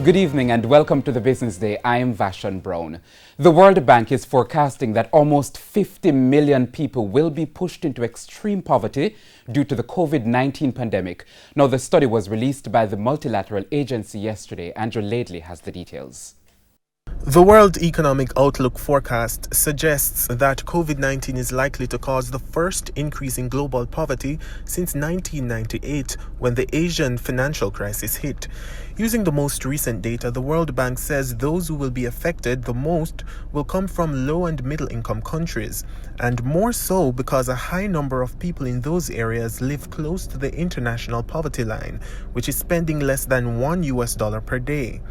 Good evening and welcome to the Business Day. I am Vashon Brown. The World Bank is forecasting that almost 50 million people will be pushed into extreme poverty due to the COVID-19 pandemic. Now, the study was released by the multilateral agency yesterday. Andrew Laidley has the details. The World Economic Outlook forecast suggests that COVID-19 is likely to cause the first increase in global poverty since 1998, when the Asian financial crisis hit. Using the most recent data, the World Bank says those who will be affected the most will come from low and middle income countries, and more so because a high number of people in those areas live close to the international poverty line, which is spending less than $1 per day.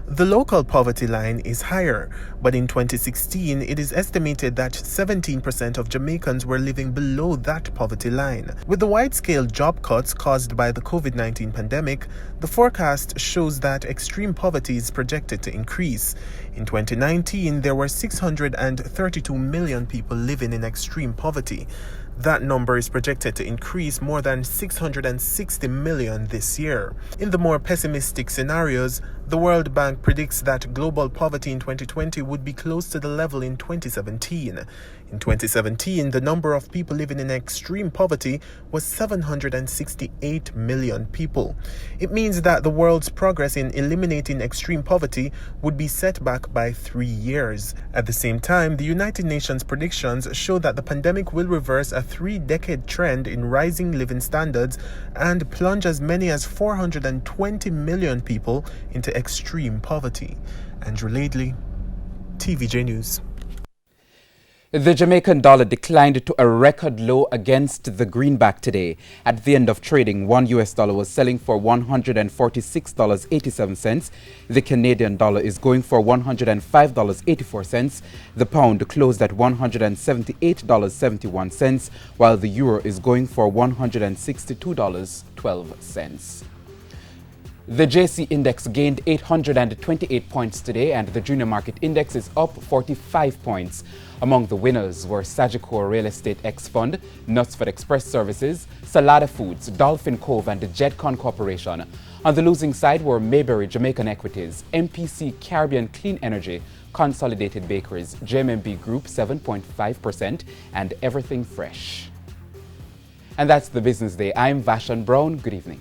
The local poverty line is higher, but in 2016, it is estimated that 17% of Jamaicans were living below that poverty line. With the wide-scale job cuts caused by the COVID-19 pandemic, the forecast shows that extreme poverty is projected to increase. In 2019, there were 632 million people living in extreme poverty. That number is projected to increase more than 660 million this year. In the more pessimistic scenarios, the World Bank predicts that global poverty in 2020 would be close to the level in 2017. In 2017, the number of people living in extreme poverty was 768 million people. It means that the world's progress in eliminating extreme poverty would be set back by 3 years. At the same time, the United Nations predictions show that the pandemic will reverse a 3-decade trend in rising living standards and plunge as many as 420 million people into extreme poverty. Andrew Laidley, TVJ News. The Jamaican dollar declined to a record low against the greenback today. At the end of trading, $1 was selling for $146.87. The Canadian dollar is going for $105.84. The pound closed at $178.71, while the euro is going for $162.12. The JC Index gained 828 points today, and the Junior Market Index is up 45 points. Among the winners were Sagicor Real Estate X Fund, Knutsford Express Services, Salada Foods, Dolphin Cove, and the Jedcon Corporation. On the losing side were Mayberry Jamaican Equities, MPC Caribbean Clean Energy, Consolidated Bakeries, JMMB Group 7.5%, and Everything Fresh. And that's the Business Day. I'm Vashon Brown. Good evening.